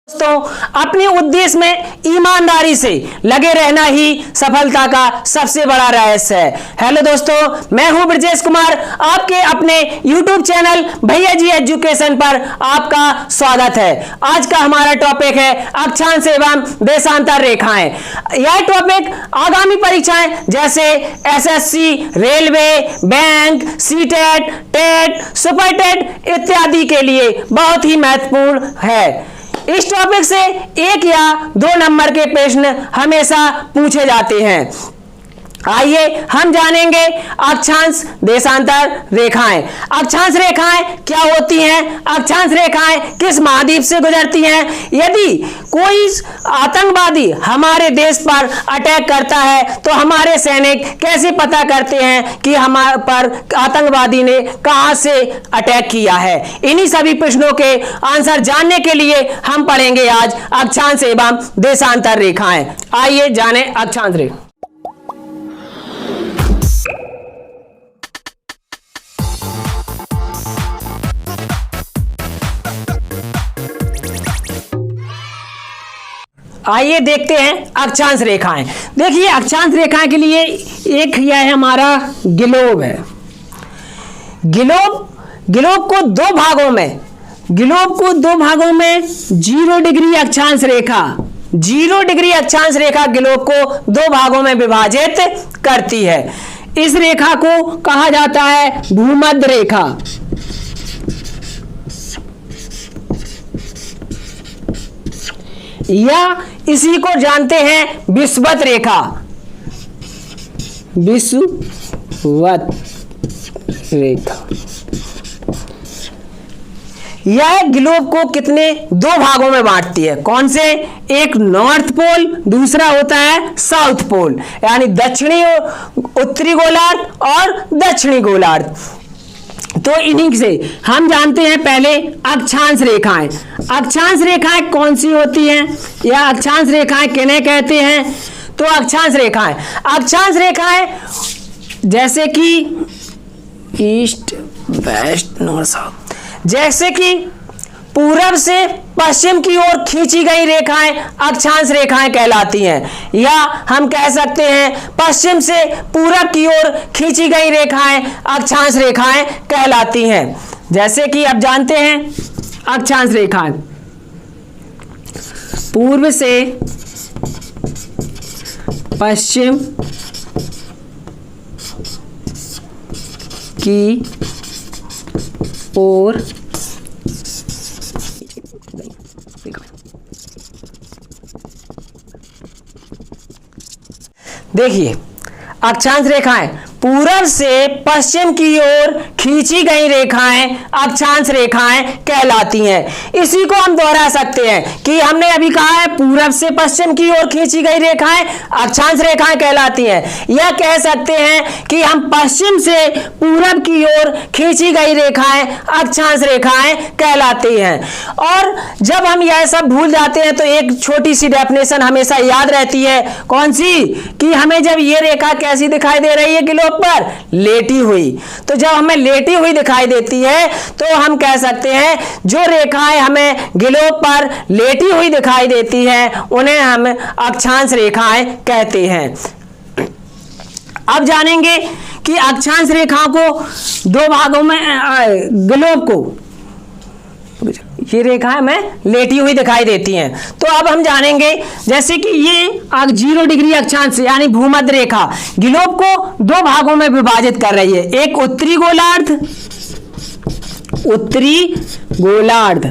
दोस्तों, अपने उद्देश्य में ईमानदारी से लगे रहना ही सफलता का सबसे बड़ा रहस्य है। हेलो दोस्तों, मैं हूं ब्रजेश कुमार, आपके अपने YouTube चैनल भैया जी एजुकेशन पर आपका स्वागत है। आज का हमारा टॉपिक है अक्षांश एवं देशांतर रेखाएं। यह टॉपिक आगामी परीक्षाएं जैसे SSC, railway, bank, CTET, TET, super TET इत्यादि के लिए बहुत ही महत्वपूर्ण है। इस टॉपिक से 1 या 2 नंबर के प्रश्न हमेशा पूछे जाते हैं। आइए हम जानेंगे अक्षांश देशांतर रेखाएं। अक्षांश रेखाएं क्या होती हैं? अक्षांश रेखाएं किस महाद्वीप से गुजरती हैं? यदि कोई आतंकवादी हमारे देश पर अटैक करता है तो हमारे सैनिक कैसे पता करते हैं कि हमारे पर आतंकवादी ने कहां से अटैक किया है? इन्हीं सभी प्रश्नों के आंसर जानने के लिए हम पढ़ेंगे आज अक्षांश एवं देशांतर रेखाएं। आइए जाने अक्षांश रेखा। आइए देखते हैं अक्षांश रेखाएं। देखिए अक्षांश रेखाएं के लिए एक यह है हमारा ग्लोब है। ग्लोब को दो भागों में 0 डिग्री अक्षांश रेखा 0 डिग्री अक्षांश रेखा ग्लोब को 2 भागों में विभाजित करती है। इस रेखा को कहा जाता है भूमध्य रेखा। या इसी को जानते हैं विषुवत रेखा। विषुवत रेखा यह ग्लोब को कितने 2 भागों में बांटती है। कौन से? एक नॉर्थ पोल, दूसरा होता है साउथ पोल, यानी दक्षिणी उत्तरी गोलार्ध और दक्षिणी गोलार्ध। तो इन्हीं से हम जानते हैं पहले अक्षांश रेखाएं। अक्षांश रेखाएं कौन सी होती हैं या अक्षांश रेखाएं किन्हें कहते हैं? तो अक्षांश रेखाएं जैसे कि ईस्ट, वेस्ट, नॉर्थ, साउथ, जैसे कि पूरब से पश्चिम की ओर खींची गई रेखाएं अक्षांश रेखाएं कहलाती हैं। या हम कह सकते हैं पश्चिम से पूरब की ओर खींची गई रेखाएं अक्षांश रेखाएं कहलाती हैं। जैसे कि आप जानते हैं अक्षांश रेखाएं पूर्व से पश्चिम की ओर देखिए अक्षांश रेखाएं पूरब से पश्चिम की ओर खींची गई रेखाएं अक्षांश रेखाएं कहलाती हैं। इसी को हम दोहरा सकते हैं कि हमने अभी कहा है पूरब से पश्चिम की ओर खींची गई रेखाएं अक्षांश रेखाएं कहलाती हैं। यह कह सकते हैं कि हम पश्चिम से पूरब की ओर खींची गई रेखाएं अक्षांश रेखाएं कहलाती हैं। और जब हम यह सब भूल जाते हैं तो एक छोटी सी डेफिनेशन हमेशा याद रहती है। कौन सी? कि हमें जब ये रेखा कैसी दिखाई दे रही है ग्लोब पर? लेटी हुई। तो जब हमें लेटी हुई दिखाई देती है तो हम कह सकते हैं जो रेखाएं हमें ग्लोब पर लेटी हुई दिखाई देती है उन्हें हम अक्षांश रेखाएं कहते हैं। अब जानेंगे कि अक्षांश रेखाओं को 2 भागों में ग्लोब को ये रेखाएं हमें लेटी हुई दिखाई देती हैं। तो अब हम जानेंगे जैसे कि ये 0 डिग्री अक्षांश यानी भूमध्य रेखा ग्लोब को 2 भागों में विभाजित कर रही है। एक उत्तरी गोलार्ध,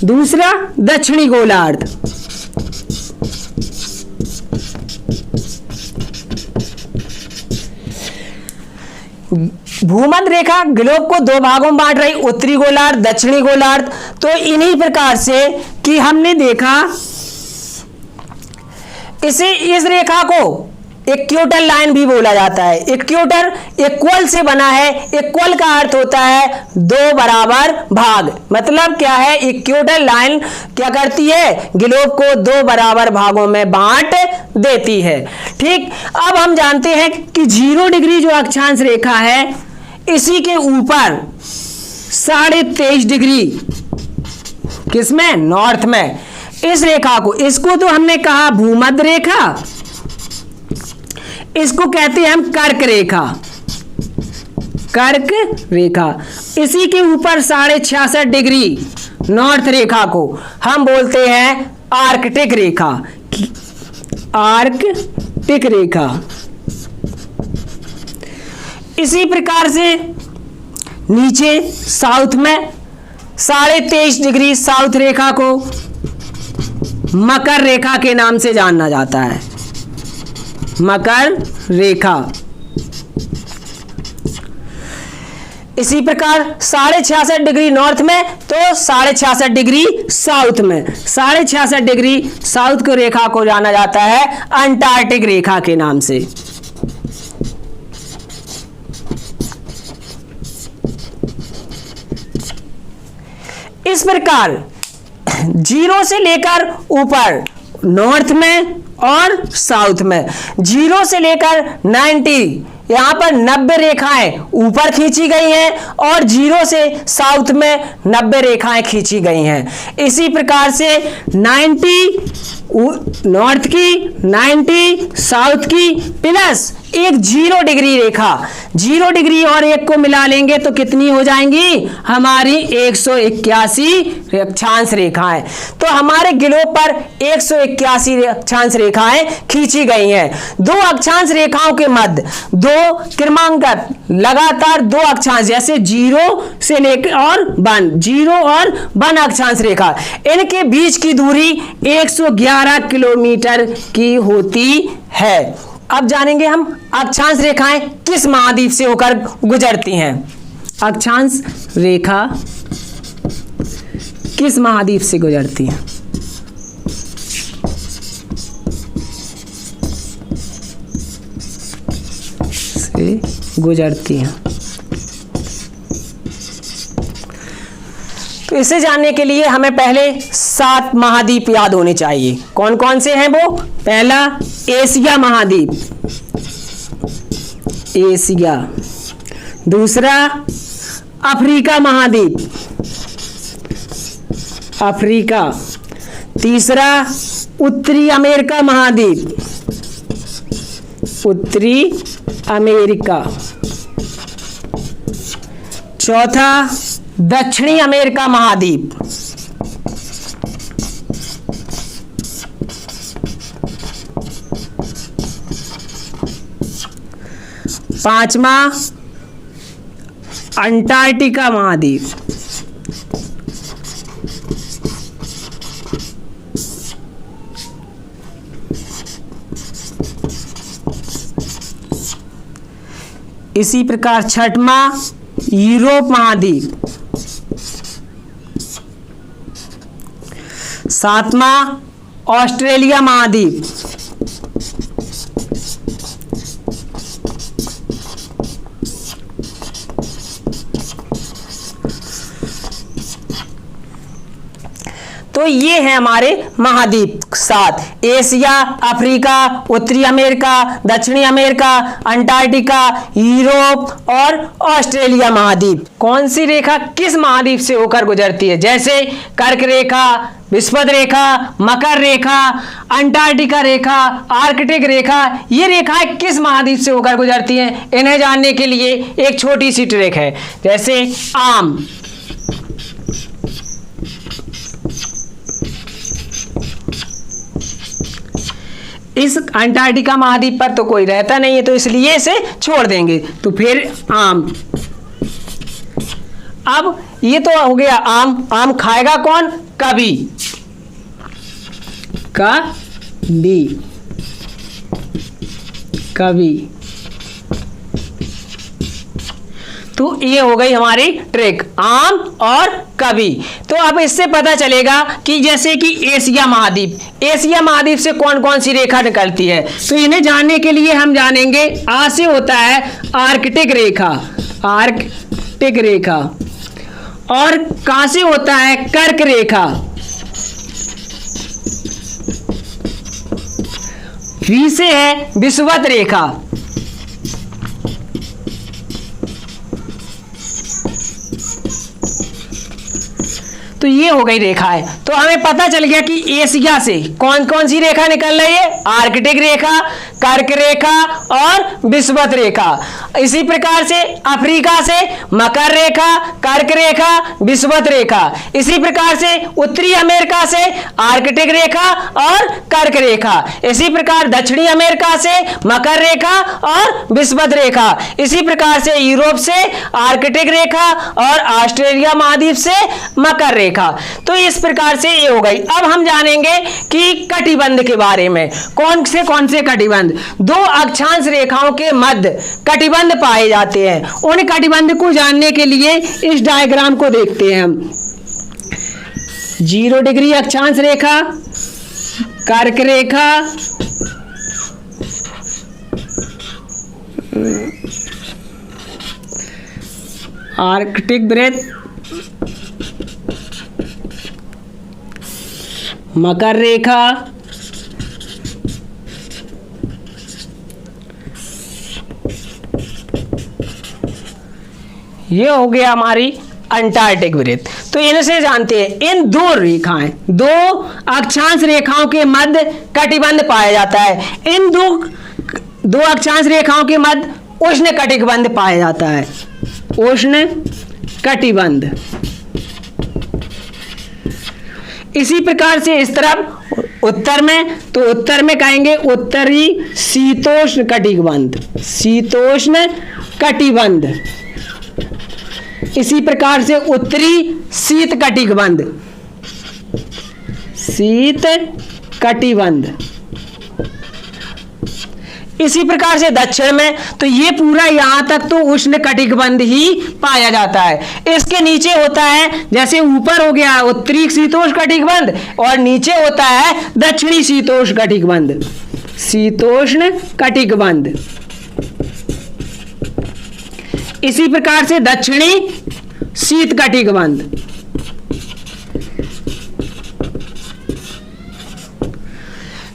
दूसरा दक्षिणी गोलार्ध। भूमध्य रेखा ग्लोब को 2 भागों में बांट रही, उत्तरी गोलार्ध, दक्षिणी गोलार्ध। तो इन्हीं प्रकार से कि हमने देखा इस रेखा को इक्वेटर लाइन भी बोला जाता है। इक्वेटर इक्वल से बना है। इक्वल का अर्थ होता है 2 बराबर भाग। मतलब क्या है? इक्वेटर लाइन क्या करती है? ग्लोब को 2 बराबर भागों में बांट देती है। ठीक, अब हम जानते हैं कि 0 डिग्री जो अक्षांश रेखा है इसी के ऊपर 23.5 डिग्री किसमें? नॉर्थ में। इस रेखा को, इसको तो हमने कहा भूमध्य रेखा, इसको कहते हैं हम कर्क रेखा, कर्क रेखा। इसी के ऊपर 66.5 डिग्री नॉर्थ रेखा को हम बोलते हैं आर्कटिक रेखा, आर्कटिक रेखा। इसी प्रकार से नीचे साउथ में 23.5 डिग्री साउथ रेखा को मकर रेखा के नाम से जाना जाता है, मकर रेखा। इसी प्रकार 66.5 डिग्री नॉर्थ में तो 66.5 डिग्री साउथ में, 66.5 डिग्री साउथ की रेखा को जाना जाता है अंटार्कटिक रेखा के नाम से। इस प्रकार 0 से लेकर ऊपर नॉर्थ में और साउथ में, 0 से लेकर 90, यहां पर 90 रेखाएं ऊपर खींची गई हैं और 0 से साउथ में 90 रेखाएं खींची गई हैं। इसी प्रकार से 90 नॉर्थ की, 90 साउथ की, प्लस एक 0 डिग्री रेखा, 0 डिग्री और एक को मिला लेंगे तो कितनी हो जाएंगी? हमारी 181 अक्षांश रेखाएं। तो हमारे ग्लोब पर 181 अक्षांश रेखाएं खींची गई हैं। 2 अक्षांश रेखाओं के मध्य 2 क्रमांकन लगातार 2 अक्षांश, जैसे 0 से लेकर और 1, 0 और 1 अक्षांश रेखा, इनके बीच की दूरी 111 किलोमीटर की होती है। अब जानेंगे हम अक्षांश रेखाएं किस महाद्वीप से होकर गुजरती हैं। अक्षांश रेखा किस महाद्वीप से गुजरती है? से गुजरती हैं। तो इसे जानने के लिए हमें पहले 7 महाद्वीप याद होने चाहिए। कौन कौन से हैं वो? पहला एशिया महाद्वीप, एशिया। दूसरा अफ्रीका महाद्वीप, अफ्रीका। तीसरा उत्तरी अमेरिका महाद्वीप, उत्तरी अमेरिका। चौथा दक्षिणी अमेरिका महाद्वीप। पांचवा अंटार्कटिका महाद्वीप। इसी प्रकार छठवां यूरोप महाद्वीप। सातवां ऑस्ट्रेलिया महाद्वीप। तो ये है हमारे महाद्वीप 7, एशिया, अफ्रीका, उत्तरी अमेरिका, दक्षिणी अमेरिका, अंटार्कटिका, यूरोप और ऑस्ट्रेलिया महाद्वीप। कौन सी रेखा किस महाद्वीप से होकर गुजरती है? जैसे कर्क रेखा, विषुवत रेखा, मकर रेखा, अंटार्कटिका रेखा, आर्कटिक रेखा, ये रेखाएं किस महाद्वीप से होकर गुजरती हैं? इन्हें जानने के लिए एक छोटी सी ट्रिक है। जैसे आम, इस अंटार्कटिका महाद्वीप पर तो कोई रहता नहीं है, तो इसलिए इसे छोड़ देंगे। तो फिर आम। अब ये तो हो गया आम। आम खाएगा कौन? कभी, कभी, कभी। तो ये हो गई हमारी ट्रिक, आम और कभी। तो अब इससे पता चलेगा कि जैसे कि एशिया महाद्वीप, एशिया महाद्वीप से कौन कौन सी रेखा निकलती है। तो इन्हें जानने के लिए हम जानेंगे, आ से होता है आर्कटिक रेखा, आर्कटिक रेखा। और का से होता है कर्क रेखा। वी से है विषुवत रेखा। तो ये हो गई रेखाएं। तो हमें पता चल गया कि एशिया से कौन कौन सी रेखा निकल रही है, आर्कटिक रेखा, कर्क रेखा और विषुवत रेखा। इसी प्रकार से अफ्रीका से मकर रेखा, कर्क रेखा, विषुवत रेखा। इसी प्रकार से उत्तरी अमेरिका से आर्कटिक रेखा और कर्क रेखा। इसी प्रकार दक्षिणी अमेरिका से मकर रेखा और विषुवत रेखा। इसी प्रकार से यूरोप से आर्कटिक रेखा और ऑस्ट्रेलिया महाद्वीप से मकर रेखा। तो इस प्रकार से ये हो गई। अब हम जानेंगे कि कटिबंध के बारे में। कौन से कटिबंध? दो अक्षांश रेखाओं के मध्य कटिबंध पाए जाते हैं। उन कटिबंध को जानने के लिए इस डायग्राम को देखते हैं हम। 0 डिग्री अक्षांश रेखा, कर्क रेखा, आर्कटिक वृत्त, मकर रेखा, ये हो गया हमारी अंटार्कटिक वृत्त। तो इनसे जानते हैं, इन दो रेखाएं, दो अक्षांश रेखाओं के मध्य कटिबंध पाया जाता है। इन दो अक्षांश रेखाओं के मध्य उष्ण कटिबंध पाया जाता है। उष्ण कटिबंध। इसी प्रकार से इस तरफ उत्तर में, तो उत्तर में कहेंगे उत्तरी शीतोष्ण कटिबंध, शीतोष्ण कटिबंध। इसी प्रकार से उत्तरी शीत कटिबंध, शीत कटिबंध। इसी प्रकार से दक्षिण में, तो ये पूरा यहां तक तो उष्ण कटिबंध ही पाया जाता है। इसके नीचे होता है, जैसे ऊपर हो गया उत्तरी शीतोष्ण कटिबंध और नीचे होता है दक्षिणी शीतोष्ण कटिबंध, शीतोष्ण कटिबंध। इसी प्रकार से दक्षिणी शीत कटिबंध।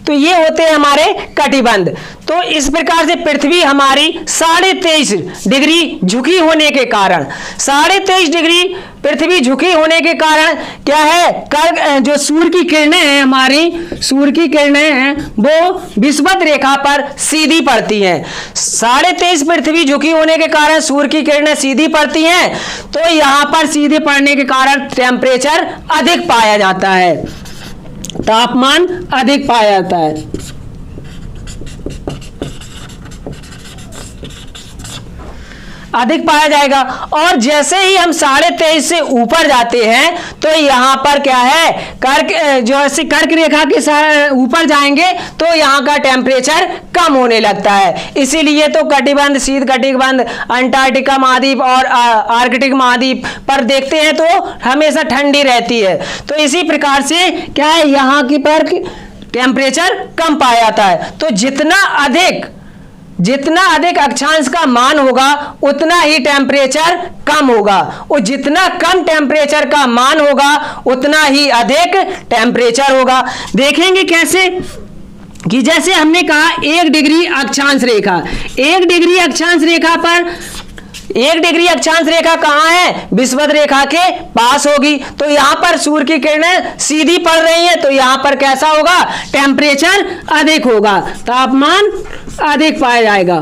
तो ये होते हैं हमारे कटिबंध। तो इस प्रकार से पृथ्वी हमारी 23.5 डिग्री झुकी होने के कारण, 23.5 डिग्री पृथ्वी झुकी होने के कारण क्या है, जो सूर्य की किरणें हैं, हमारी सूर्य की किरणें हैं, वो विषुवत रेखा पर सीधी पड़ती हैं। 23.5 पृथ्वी झुकी होने के कारण सूर्य की किरणें सीधी पड़ती हैं। तो यहां पर सीधे पड़ने के कारण टेम्परेचर अधिक पाया जाता है, तापमान अधिक पाया जाता है। अधिक पाया जाएगा। और जैसे ही हम 23.5 से ऊपर जाते हैं तो यहाँ पर क्या है, कर्क, जो ऐसे कर्क रेखा के ऊपर जाएंगे तो यहाँ का टेम्परेचर कम होने लगता है। इसीलिए तो कटिबंध, शीत कटिबंध, अंटार्कटिका महाद्वीप और आर्कटिक महाद्वीप पर देखते हैं तो हमेशा ठंडी रहती है। तो इसी प्रकार से क्या है, यहाँ की पर टेम्परेचर कम पाया जाता है। तो जितना अधिक अक्षांश का मान होगा उतना ही टेम्परेचर कम होगा, और जितना कम टेम्परेचर का मान होगा उतना ही अधिक टेम्परेचर होगा। देखेंगे कैसे कि जैसे हमने कहा 1 डिग्री अक्षांश रेखा, 1 डिग्री अक्षांश रेखा पर 1 डिग्री अक्षांश रेखा कहाँ है, विषुवत रेखा के पास होगी। तो यहाँ पर सूर्य की किरणें सीधी पड़ रही हैं, तो यहाँ पर कैसा होगा, टेम्परेचर अधिक होगा, तापमान अधिक पाया जाएगा।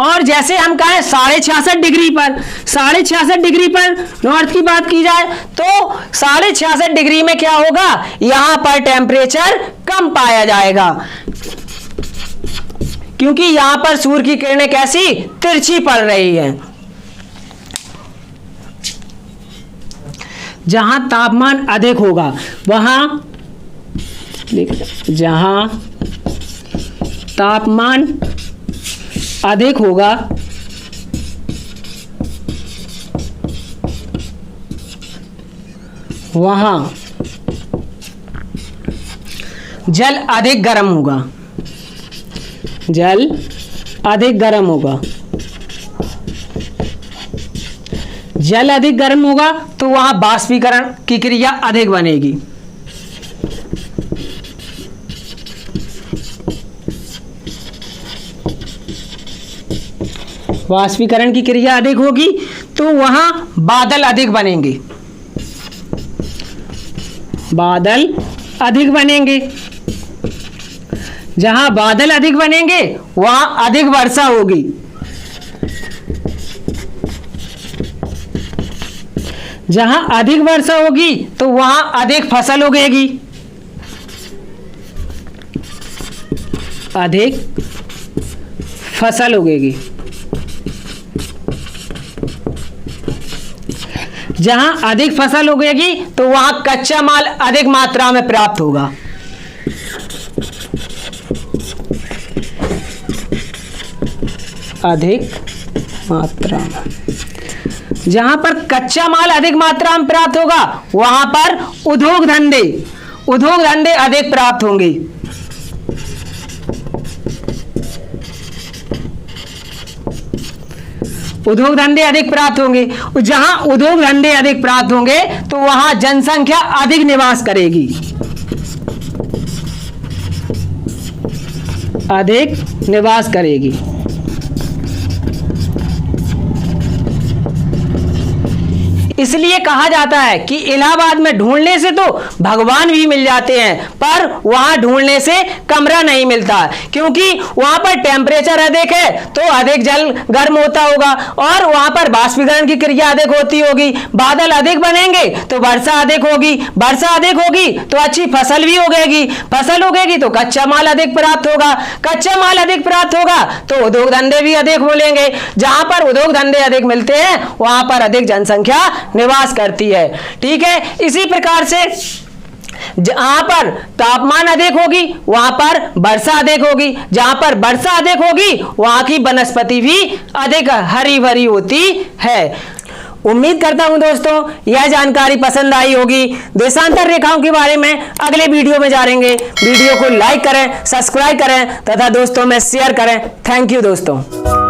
और जैसे हम कहें 66.5 डिग्री पर, 66.5 डिग्री पर नॉर्थ की बात की जाए तो 66.5 डिग्री में क्या होगा, यहां पर टेम्परेचर कम पाया जाएगा, क्योंकि यहां पर सूर्य की किरणें कैसी, तिरछी पड़ रही हैं। जहां तापमान अधिक होगा वहां, जहां तापमान अधिक होगा वहां जल अधिक गर्म होगा, जल अधिक गर्म होगा। जल अधिक गर्म होगा तो वहां बाष्पीकरण की क्रिया अधिक बनेगी। वाष्पीकरण की क्रिया अधिक होगी तो तो वहां बादल अधिक बनेंगे, बादल अधिक बनेंगे। जहां बादल अधिक बनेंगे वहां अधिक वर्षा होगी, जहां अधिक वर्षा होगी तो वहां अधिक फसल उगेगी, अधिक फसल उगेगी। जहां अधिक फसल उगेगी तो वहां कच्चा माल अधिक मात्रा में प्राप्त होगा, अधिक मात्रा में। जहां पर कच्चा माल अधिक मात्रा में प्राप्त होगा वहां पर उद्योग धंधे अधिक प्राप्त होंगे। उद्योग धंधे अधिक प्राप्त होंगे। जहां उद्योग धंधे अधिक प्राप्त होंगे तो वहां जनसंख्या अधिक निवास करेगी, अधिक निवास करेगी। इसलिए कहा जाता है कि इलाहाबाद में ढूंढने से तो भगवान भी मिल जाते हैं, पर वहां ढूंढने से कमरा नहीं मिलता, क्योंकि वहां पर टेम्परेचर अधिक है तो अधिक जल गर्म होता होगा और वहां पर बाष्पीकरण की क्रिया अधिक होती होगी। बादल अधिक बनेंगे तो वर्षा अधिक होगी, वर्षा अधिक होगी तो अच्छी फसल भी उगेगी, फसल उगेगी तो कच्चा माल अधिक प्राप्त होगा, कच्चा माल अधिक प्राप्त होगा तो उद्योग धंधे भी अधिक मिलेंगे। जहां पर उद्योग धंधे अधिक मिलते हैं वहां पर अधिक जनसंख्या निवास करती है। ठीक है, इसी प्रकार से जहां पर तापमान अधिक होगी वहां पर वर्षा अधिक होगी, जहां पर वर्षा अधिक होगी वहां की वनस्पति भी अधिक हरी भरी होती है। उम्मीद करता हूं दोस्तों यह जानकारी पसंद आई होगी। देशांतर रेखाओं के बारे में अगले वीडियो में जानेंगे। वीडियो को लाइक करें, सब्सक्राइब करें तथा दोस्तों में शेयर करें। थैंक यू दोस्तों।